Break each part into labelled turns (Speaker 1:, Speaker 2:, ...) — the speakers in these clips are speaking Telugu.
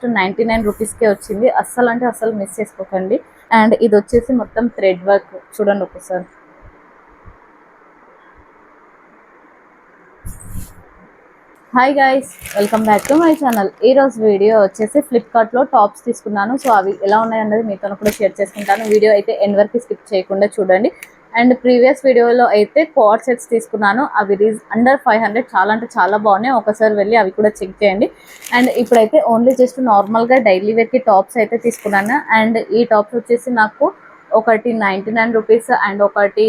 Speaker 1: జస్ట్ 99 రూపీస్కే వచ్చింది. అస్సలు అంటే అస్సలు మిస్ చేసుకోకండి. అండ్ ఇది వచ్చేసి మొత్తం థ్రెడ్ వర్క్ చూడండి ఒకసారి. Hi guys, welcome back to my channel. ఈరోజు వీడియో వచ్చేసి ఫ్లిప్కార్ట్లో టాప్స్ తీసుకున్నాను. సో అవి ఎలా ఉన్నాయన్నది మీతో కూడా షేర్ చేసుకుంటాను. వీడియో అయితే ఎండ్ వరకు స్కిప్ చేయకుండా చూడండి. అండ్ ప్రీవియస్ వీడియోలో అయితే కోడ్ సెట్స్ తీసుకున్నాను. అవి అండర్ 500, చాలా అంటే చాలా బాగున్నాయి. ఒకసారి వెళ్ళి అవి కూడా చెక్ చేయండి. అండ్ ఇప్పుడైతే ఓన్లీ జస్ట్ నార్మల్గా డైలీ వేర్కి టాప్స్ అయితే తీసుకున్నాను. అండ్ ఈ టాప్స్ వచ్చేసి నాకు ఒకటి 99 రూపీస్ అండ్ ఒకటి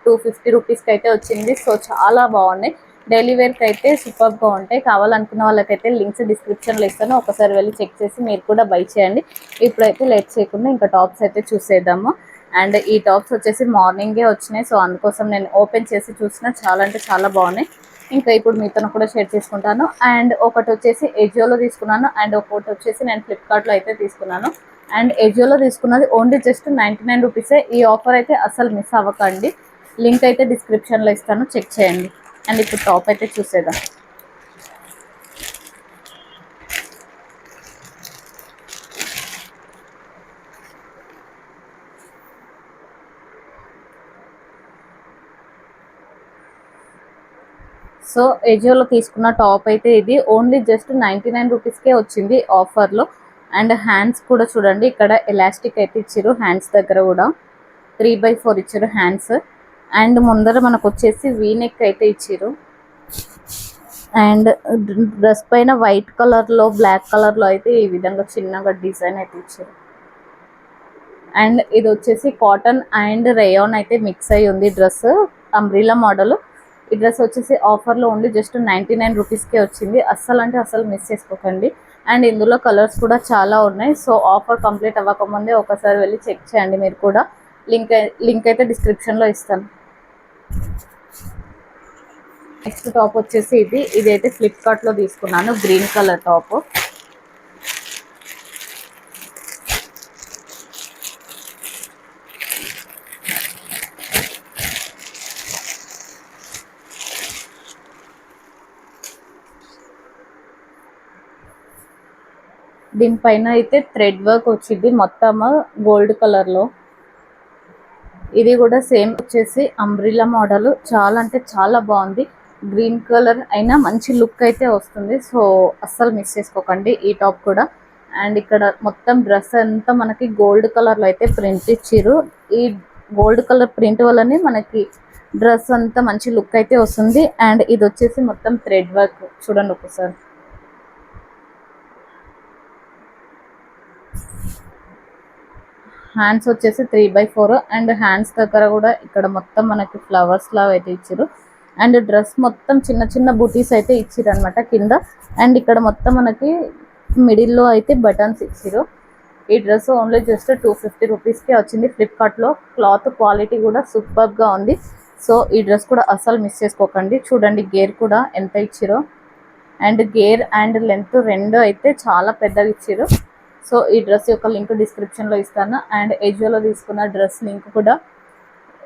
Speaker 1: 250 రూపీస్కి అయితే వచ్చింది. సో చాలా బాగున్నాయి. డైలీ వేర్కి అయితే సూపర్గా ఉంటాయి. కావాలనుకున్న వాళ్ళకైతే లింక్స్ డిస్క్రిప్షన్లో ఇస్తాను. ఒకసారి వెళ్ళి చెక్ చేసి మీరు కూడా బై చేయండి. ఇప్పుడైతే లేట్ చేయకుండా ఇంకా టాప్స్ అయితే చూసేద్దాము. అండ్ ఈ టాప్స్ వచ్చేసి మార్నింగే వచ్చినాయి. సో అందుకోసం నేను ఓపెన్ చేసి చూసిన, చాలా అంటే చాలా బాగున్నాయి. ఇంకా ఇప్పుడు మీతో కూడా షేర్ చేసుకుంటాను. అండ్ ఒకటి వచ్చేసి ఎజియోలో తీసుకున్నాను. అండ్ ఒకటి వచ్చేసి నేను ఫ్లిప్కార్ట్లో అయితే తీసుకున్నాను. అండ్ ఎజియోలో తీసుకున్నది ఓన్లీ జస్ట్ 99 రూపీసే. ఈ ఆఫర్ అయితే అసలు మిస్ అవ్వకండి. లింక్ అయితే డిస్క్రిప్షన్లో ఇస్తాను, చెక్ చేయండి. అండ్ ఇప్పుడు టాప్ అయితే చూసేద్దాం. సో ఎజియోలో తీసుకున్న టాప్ అయితే ఇది ఓన్లీ జస్ట్ 99 రూపీస్కే వచ్చింది ఆఫర్లో. అండ్ హ్యాండ్స్ కూడా చూడండి, ఇక్కడ ఎలాస్టిక్ అయితే ఇచ్చారు. హ్యాండ్స్ దగ్గర కూడా 3/4 ఇచ్చారు హ్యాండ్స్. అండ్ ముందర మనకు వచ్చేసి వీనెక్ అయితే ఇచ్చారు. అండ్ డ్రెస్ పైన వైట్ కలర్లో బ్లాక్ కలర్లో అయితే ఈ విధంగా చిన్నగా డిజైన్ అయితే ఇచ్చారు. అండ్ ఇది వచ్చేసి కాటన్ అండ్ రేయాన్ అయితే మిక్స్ అయ్యి ఉంది డ్రెస్. Umbrella model. ఈ డ్రెస్ వచ్చేసి ఆఫర్లో ఉంది జస్ట్ 99 రూపీస్కే వచ్చింది. అస్సలు అంటే అస్సలు మిస్ చేసుకోకండి. అండ్ ఇందులో కలర్స్ కూడా చాలా ఉన్నాయి. సో ఆఫర్ కంప్లీట్ అవ్వకముందే ఒకసారి వెళ్ళి చెక్ చేయండి మీరు కూడా. లింక్ అయితే డిస్క్రిప్షన్లో ఇస్తాను. నెక్స్ట్ టాప్ వచ్చేసి ఇదైతే ఫ్లిప్కార్ట్లో తీసుకున్నాను. Green colour top. దీనిపైన అయితే థ్రెడ్ వర్క్ వచ్చింది మొత్తం గోల్డ్ కలర్లో. ఇది కూడా సేమ్ వచ్చేసి అంబ్రిల్లా మోడల్. చాలా అంటే చాలా బాగుంది. గ్రీన్ కలర్ అయినా మంచి లుక్ అయితే వస్తుంది. సో అస్సలు మిస్ చేసుకోకండి ఈ టాప్ కూడా. అండ్ ఇక్కడ మొత్తం డ్రెస్ అంతా మనకి గోల్డ్ కలర్లో అయితే ప్రింట్ ఇచ్చిర్రు. ఈ గోల్డ్ కలర్ ప్రింట్ వల్లనే మనకి డ్రెస్ అంతా మంచి లుక్ అయితే వస్తుంది. అండ్ ఇది వచ్చేసి మొత్తం థ్రెడ్ వర్క్ చూడండి ఒకసారి. హ్యాండ్స్ వచ్చేసి 3/4 అండ్ హ్యాండ్స్ దగ్గర కూడా ఇక్కడ మొత్తం మనకి ఫ్లవర్స్ లాగా అయితే ఇచ్చారు. అండ్ డ్రెస్ మొత్తం చిన్న చిన్న బూటీస్ అయితే ఇచ్చారు అనమాట కింద. అండ్ ఇక్కడ మొత్తం మనకి మిడిల్లో అయితే బటన్స్ ఇచ్చారు. ఈ డ్రెస్ ఓన్లీ జస్ట్ 250 రూపీస్కే వచ్చింది ఫ్లిప్కార్ట్లో. క్లాత్ క్వాలిటీ కూడా సూపర్గా ఉంది. సో ఈ డ్రెస్ కూడా అస్సలు మిస్ చేసుకోకండి. చూడండి గేర్ కూడా ఎంత ఇచ్చారో. అండ్ గేర్ అండ్ లెంత్ రెండు అయితే చాలా పెద్దగా ఇచ్చారు. సో ఈ డ్రెస్ యొక్క లింక్ డిస్క్రిప్షన్లో ఇస్తాను. అండ్ ఎజియోలో తీసుకున్న డ్రెస్ లింక్ కూడా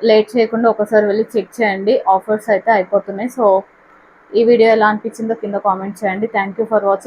Speaker 1: లేట్ చేయకుండా ఒకసారి వెళ్ళి చెక్ చేయండి. ఆఫర్స్ అయితే అయిపోతున్నాయి. సో ఈ వీడియో ఎలా అనిపించిందో కింద కామెంట్ చేయండి. Thank you for watching.